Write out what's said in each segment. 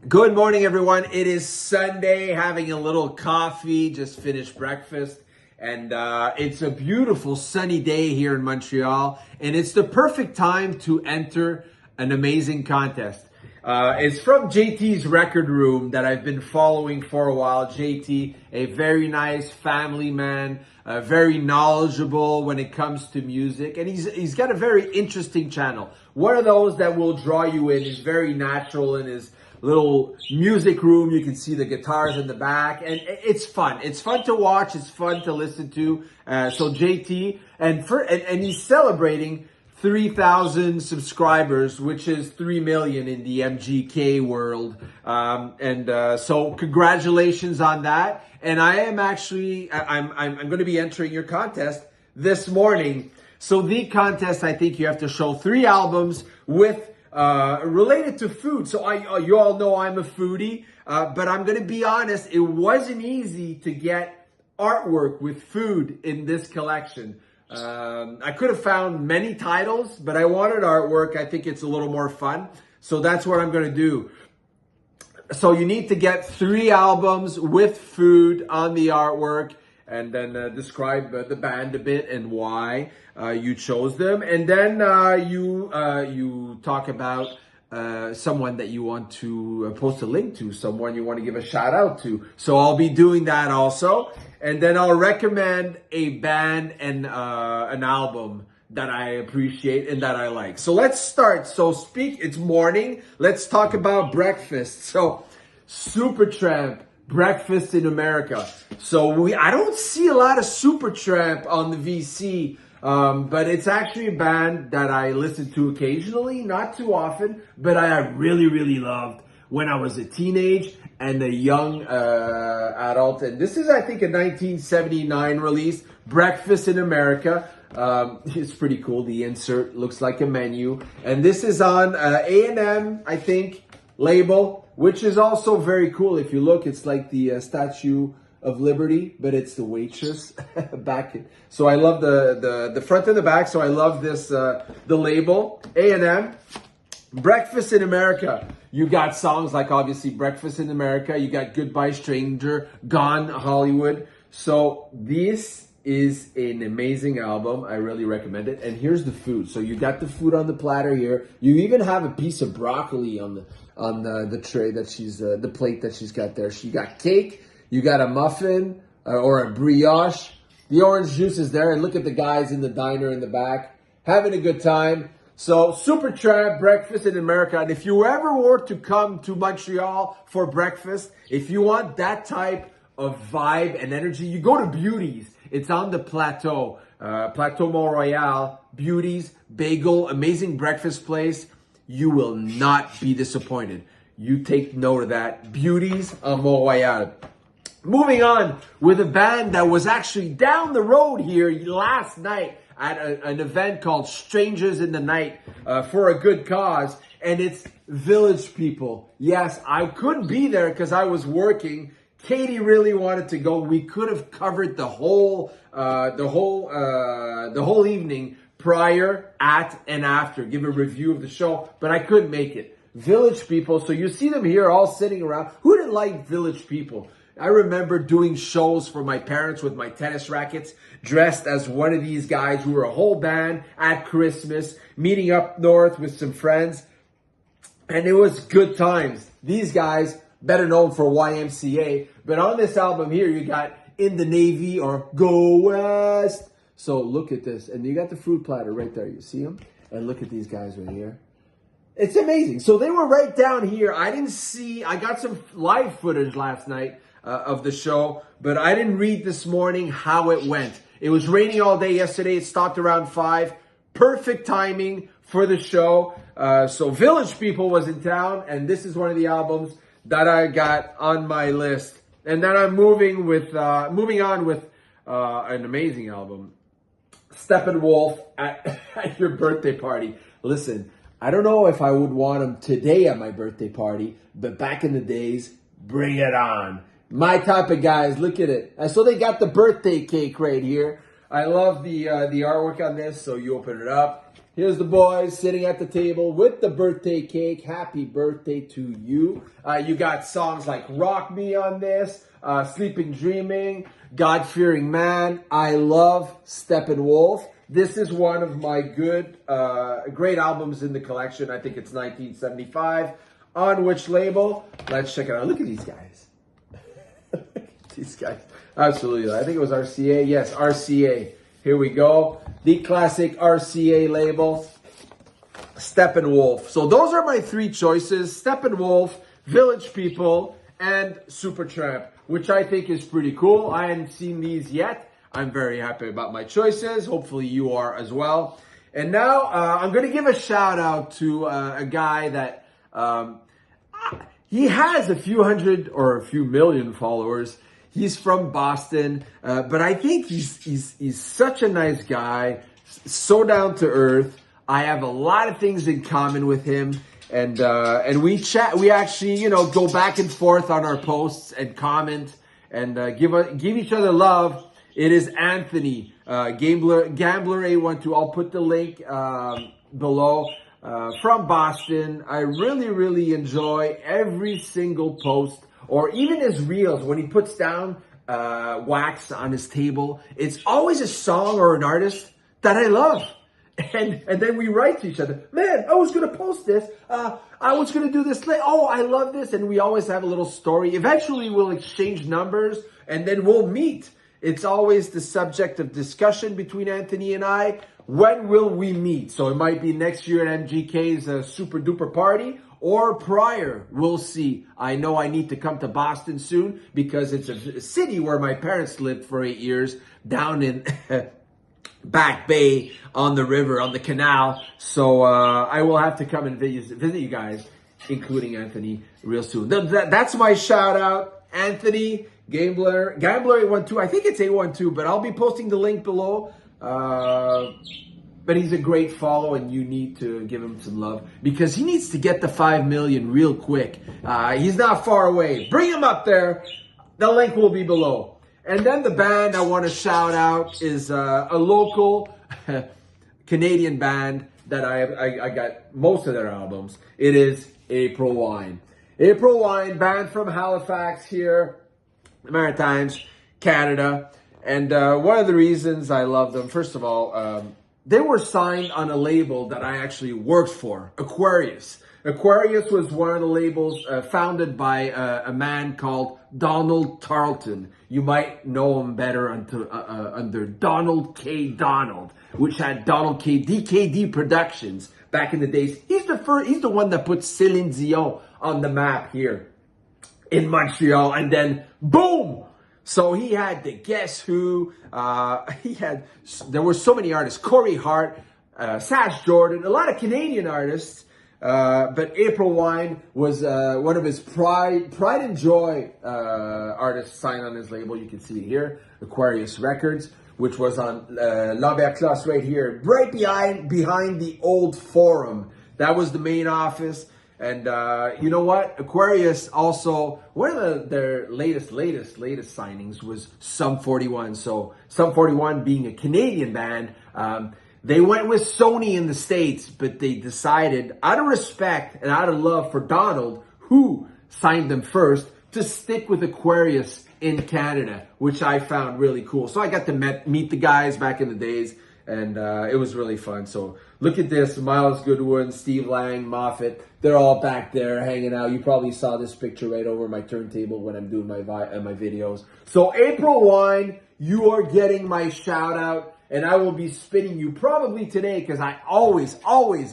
Good morning, everyone. It is Sunday, having a little coffee, just finished breakfast. And it's a beautiful sunny day here in Montreal. And it's the perfect time to enter an amazing contest. It's from JT's Record Room that I've been following for a while. JT, a very nice family man, very knowledgeable when it comes to music. And he's got a very interesting channel. One of those that will draw you in. He's very natural in his little music room. You can see the guitars in the back, and it's fun. It's fun to watch. It's fun to listen to. So JT, and he's celebrating 3,000 subscribers, which is 3 million in the MGK world. So congratulations on that. And I am actually, I'm going to be entering your contest this morning. So the contest, I think you have to show 3 albums with related to food. So you all know I'm a foodie, but I'm going to be honest, it wasn't easy to get artwork with food in this collection. I could have found many titles, but I wanted artwork. I think it's a little more fun. So that's what I'm going to do. So you need to get 3 albums with food on the artwork, and then describe the band a bit and why you chose them. And then you talk about someone that you want to post a link to, someone you want to give a shout out to. So I'll be doing that also. And then I'll recommend a band and an album that I appreciate and that I like. So let's start. So it's morning. Let's talk about breakfast. So Supertramp, Breakfast in America. So I don't see a lot of Supertramp on the VC, but it's actually a band that I listen to occasionally, not too often, but I really, really loved when I was a teenage and a young adult. And this is, I think, a 1979 release, Breakfast in America. It's pretty cool. The insert looks like a menu. And this is on A&M, I think, label, which is also very cool. If you look, it's like the Statue of Liberty, but it's the waitress back. So I love the front and the back. So I love this, the label, A&M, Breakfast in America. You got songs like, obviously, Breakfast in America. You got Goodbye Stranger, Gone Hollywood. So this is an amazing album. I really recommend it. And here's the food. So you got the food on the platter here. You even have a piece of broccoli on the tray that she's the plate that she's got there. She got cake. You got a muffin or a brioche. The orange juice is there. And look at the guys in the diner in the back having a good time. So Supertramp, Breakfast in America. And if you ever were to come to Montreal for breakfast, if you want that type of vibe and energy, you go to Beauties. It's on the Plateau, Plateau Mont-Royal. Beauties, bagel, amazing breakfast place. You will not be disappointed. You take note of that. Beauties on Mont-Royal. Moving on with a band that was actually down the road here last night at an event called Strangers in the Night for a good cause. And it's Village People. Yes, I couldn't be there because I was working. Katie really wanted to go. We could have covered the whole evening prior, at, and after. Give a review of the show, but I couldn't make it. Village People. So you see them here all sitting around. Who didn't like Village People? I remember doing shows for my parents with my tennis rackets, dressed as one of these guys. We were a whole band at Christmas, meeting up north with some friends, and it was good times. These guys, better known for YMCA, but on this album here, you got In the Navy or Go West. So look at this, and you got the fruit platter right there. You see them? And look at these guys right here. It's amazing. So they were right down here. I got some live footage last night of the show, but I didn't read this morning how it went. It was raining all day yesterday. It stopped around 5. Perfect timing for the show. So Village People was in town, and this is one of the albums that I got on my list. And then I'm moving on with an amazing album, Steppenwolf at your birthday party. Listen, I don't know if I would want them today at my birthday party, but back in the days, bring it on. My type of guys, look at it. So they got the birthday cake right here. I love the artwork on this. So you open it up, Here's the boys sitting at the table with the birthday cake. Happy birthday to you. You got songs like Rock Me on this, Sleeping Dreaming, God-Fearing Man, I Love, Steppenwolf. This is one of my great albums in the collection. I think it's 1975. On which label? Let's check it out. Look at these guys. These guys. Absolutely. I think it was RCA. Yes, RCA. Here we go. The classic RCA label. Steppenwolf. So those are my three choices. Steppenwolf, Village People, and Supertramp, which I think is pretty cool. I haven't seen these yet. I'm very happy about my choices. Hopefully you are as well. And now I'm going to give a shout out to a guy that he has a few hundred or a few million followers. He's from Boston, but I think he's such a nice guy, so down to earth. I have a lot of things in common with him, and we chat. We actually, go back and forth on our posts and comment and give each other love. It is Anthony, Gambler A12. I'll put the link below. From Boston. I really enjoy every single post, or even his reels when he puts down wax on his table. It's always a song or an artist that I love. And then we write to each other, man, I was going to post this. I was going to do this. Oh, I love this. And we always have a little story. Eventually we'll exchange numbers and then we'll meet. It's always the subject of discussion between Anthony and I. When will we meet? So it might be next year at MGK's super duper party or prior. We'll see. I know I need to come to Boston soon because it's a city where my parents lived for 8 years down in Back Bay on the river, on the canal. So I will have to come and visit you guys, including Anthony, real soon. That's my shout out. Anthony, Gambler A12. I think it's A12, but I'll be posting the link below. But he's a great follow and you need to give him some love because he needs to get the 5 million real quick. He's not far away. Bring him up there. The link will be below. And then the band I want to shout out is a local Canadian band that I got most of their albums. It is April Wine. April Wine, band from Halifax here, the Maritimes, Canada. And one of the reasons I love them, first of all, they were signed on a label that I actually worked for, Aquarius. Aquarius was one of the labels founded by a man called Donald Tarleton. You might know him better under Donald K. Donald, which had Donald K. DKD Productions back in the days. He's the one that put Céline Dion on the map here in Montreal, and then boom! So he had the Guess Who, there were so many artists, Corey Hart, Sash Jordan, a lot of Canadian artists, but April Wine was one of his pride and joy artists signed on his label. You can see it here, Aquarius Records, which was on Lambert Closs right here, right behind the old Forum. That was the main office. And you know what? Aquarius also, one of their latest signings was Sum 41. So Sum 41 being a Canadian band, they went with Sony in the States, but they decided, out of respect and out of love for Donald, who signed them first, to stick with Aquarius in Canada, which I found really cool. So I got to meet the guys back in the days, and it was really fun. So look at this, Miles Goodwin, Steve Lang, Moffat, they're all back there hanging out. You probably saw this picture right over my turntable when I'm doing my videos. So April Wine, you are getting my shout out, and I will be spinning you probably today because I always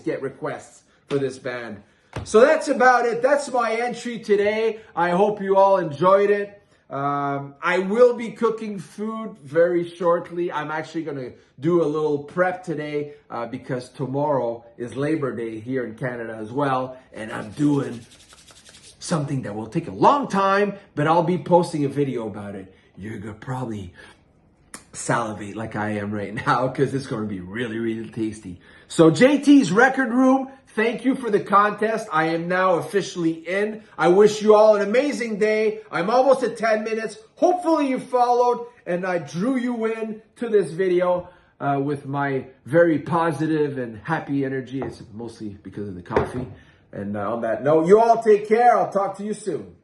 get requests for this band. So that's about it. That's my entry today. I hope you all enjoyed it. I will be cooking food very shortly. I'm actually going to do a little prep today because tomorrow is Labor Day here in Canada as well. And I'm doing something that will take a long time, but I'll be posting a video about it. You're going to probably salivate like I am right now because it's going to be really tasty. So JT's Record Room, thank you for the contest. I am now officially in. I wish you all an amazing day. I'm almost at 10 minutes. Hopefully you followed and I drew you in to this video. with my very positive and happy energy. It's mostly because of the coffee. And on that note, you all take care. I'll talk to you soon.